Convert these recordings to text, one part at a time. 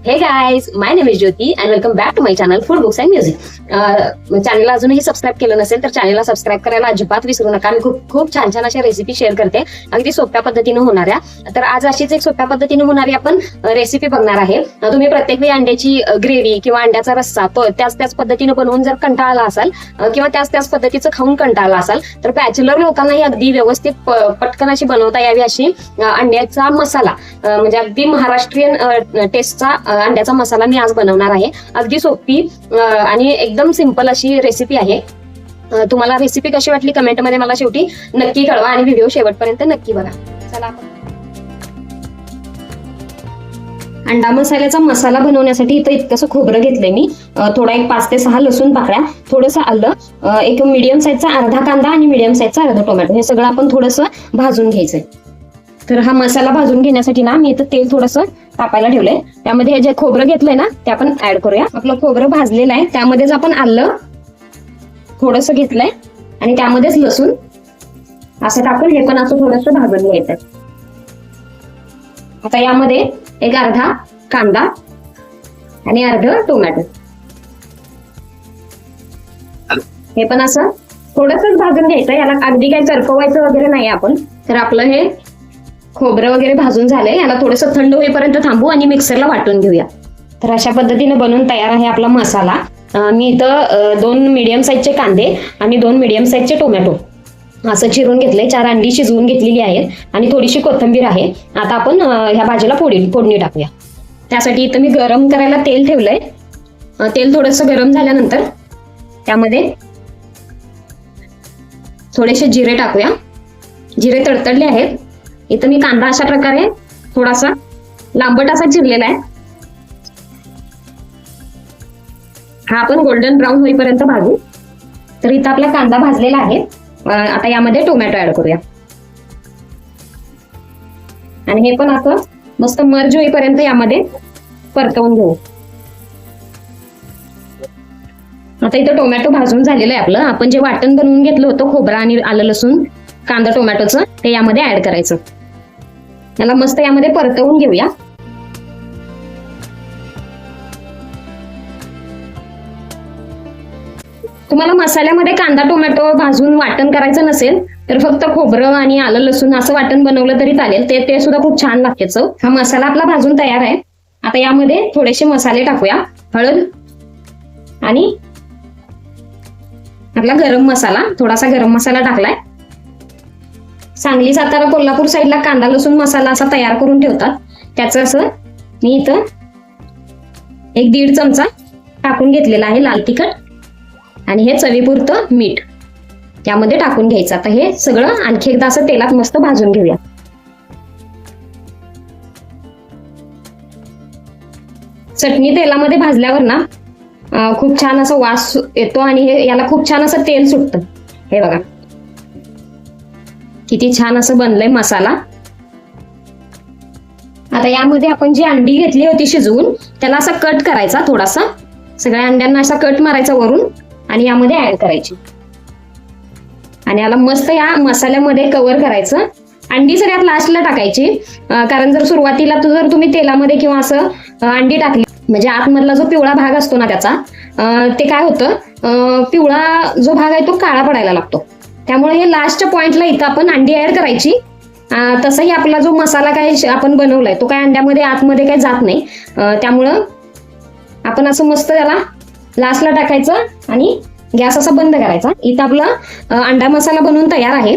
हे guys, my name is Jyoti and welcome back to my channel food books and music. चॅनलला अजूनही subscribe केलं नसेल तर चॅनलला सबस्क्राईब करायला अजिबात विसरू नका. मी खूप छान छान अशा रेसिपी शेअर करते, अगदी सोप्या पद्धतीने होणाऱ्या. तर आज अशीच एक सोप्या पद्धतीने होणारी आपण रेसिपी बघणार आहे. तुम्ही प्रत्येक वेळी अंड्याची ग्रेव्ही किंवा अंड्याचा रस्सा तो त्याच पद्धतीने बनवून जर कंटाळला असाल किंवा त्याच पद्धतीचं खाऊन कंटाळला असाल तर बॅचलर लोकांनाही अगदी व्यवस्थित पटकन अशी बनवता यावी अशी अंड्याचा मसाला म्हणजे अगदी महाराष्ट्रीयन टेस्टचा अंड्याचा मसाला मी आज बनवणार आहे. अगदी सोपी आणि एकदम सिंपल अशी रेसिपी आहे. तुम्हाला रेसिपी कशी वाटली कमेंटमध्ये मला शेवटी नक्की कळवा आणि व्हिडिओ शेवटपर्यंत नक्की बघा. चला अंडा मसाल्याचा मसाला बनवण्यासाठी इथं इतकंसं खोबरं घेतलंय मी. थोडा एक 5 ते 6 लसूण पाकळ्या, थोडंसं आलं, एक मीडियम साईजचा अर्धा कांदा आणि मीडियम साईजचा अर्धा टोमॅटो, हे सगळं आपण थोडंसं भाजून घ्यायचंय. तर हा मसाला भाजून घेण्यासाठी ना मी इथं तेल थोडंसं तापायला ठेवलंय. त्यामध्ये हे जे खोबरं घेतलंय ना ते आपण ऍड करूया. आपलं खोबरं भाजलेलं आहे, त्यामध्येच आपण आलं थोडंसं घेतलंय आणि त्यामध्येच लसूण असं टाकून हे पण असं थोडंसं भाजून घ्यायचं. आता यामध्ये एक अर्धा कांदा आणि अर्ध टोमॅटो हे पण असं थोडंसं भाजून घ्यायचं. याला अगदी काही करपवायचं वगैरे नाही आपण. तर आपलं हे खोबरं वगैरे भाजून झालंय, याला थोडंसं थंड होईपर्यंत थांबू आणि मिक्सरला वाटून घेऊया. तर अशा पद्धतीने बनवून तयार आहे आपला मसाला. मी इथं 2 मीडियम साईजचे कांदे आणि 2 मीडियम साईजचे टोमॅटो असं चिरून घेतले. 4 अंडी शिजवून घेतलेली आहेत आणि थोडीशी कोथिंबीर आहे. आता आपण ह्या भाजीला फोडणी टाकूया. त्यासाठी इथं मी गरम करायला तेल ठेवलंय. तेल थोडंसं गरम झाल्यानंतर त्यामध्ये थोडेसे जिरे टाकूया. जिरे तडतडले आहेत. इथं मी कांदा अशा प्रकारे थोडासा लांबट असा चिरलेला आहे. हा आपण गोल्डन ब्राऊन होईपर्यंत भाजू. तर इथं आपला कांदा भाजलेला आहे. आता यामध्ये टोमॅटो ऍड करूया आणि हे पण असं मस्त मर्ज होईपर्यंत यामध्ये परतवून घेऊ. आता इथं टोमॅटो भाजून झालेलं आहे आपलं. आपण जे वाटण बनवून घेतलं होतं खोबरं आणि आलं लसूण कांदा टोमॅटोचं ते यामध्ये ऍड करायचं. याला मस्त यामध्ये परतवून घेऊया. तुम्हाला मसाल्यामध्ये कांदा टोमॅटो भाजून वाटण करायचं नसेल तर फक्त खोबरं आणि आलं लसूण असं वाटण बनवलं तरी चालेल. ते सुद्धा खूप छान लागते चव. हा मसाला आपला भाजून तयार आहे. आता यामध्ये थोडेसे मसाले टाकूया. हळद आणि आपला गरम मसाला, थोडासा गरम मसाला टाकलाय. सांगली सातारा कोल्हापूर साईडला कांदा लसूण मसाला असा तयार करून ठेवतात. त्याचं असं मी इथं 1-1.5 चमचा टाकून घेतलेला आहे लाल तिखट आणि हे चवीपुरतं मीठ यामध्ये टाकून घ्यायचं. आता हे सगळं आणखी एकदा असं तेलात मस्त भाजून घेऊया. चटणी तेलामध्ये भाजल्यावर ना खूप छान असा वास येतो आणि हे याला खूप छान असं तेल सुटतं. हे बघा किती छान असं बनलंय मसाला. आता यामध्ये आपण जी अंडी घेतली होती शिजवून त्याला असा कट करायचा, थोडासा सगळ्या अंड्यांना असा कट मारायचा वरून आणि यामध्ये ऍड करायची आणि याला मस्त या मसाल्यामध्ये कव्हर करायचं. अंडी सगळ्यात लास्टला टाकायची, कारण जर सुरुवातीला जर तुम्ही तेलामध्ये किंवा असं अंडी टाकली म्हणजे आतमधला जो पिवळा भाग असतो ना त्याचा ते काय होतं, पिवळा जो भाग आहे तो काळा पडायला लागतो. त्यामुळे हे लास्टच्या पॉइंटला इथं आपण अंडी ऍड करायची. तसंही आपला जो मसाला काय आपण बनवलाय तो काय अंड्यामध्ये आतमध्ये काय जात नाही. त्यामुळं आपण असं मस्त त्याला लास्टला टाकायचं आणि गॅस असा बंद करायचा. इथं आपला अंडा मसाला बनवून तयार आहे.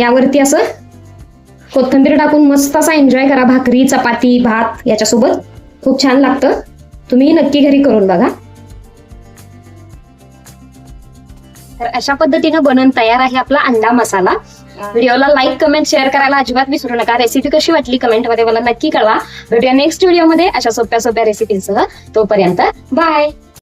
यावरती असं कोथिंबीर टाकून मस्त असा एन्जॉय करा. भाकरी चपाती भात याच्यासोबत खूप छान लागतं. तुम्ही नक्की घरी करून बघा. तर अशा पद्धतीने बनवून तयार आहे आपला अंडा मसाला. व्हिडिओला लाईक कमेंट शेअर करायला अजिबात विसरू नका. रेसिपी कशी वाटली कमेंटमध्ये मला नक्की कळवा. भेटूया नेक्स्ट व्हिडिओमध्ये अशा सोप्या रेसिपींसह. तोपर्यंत बाय.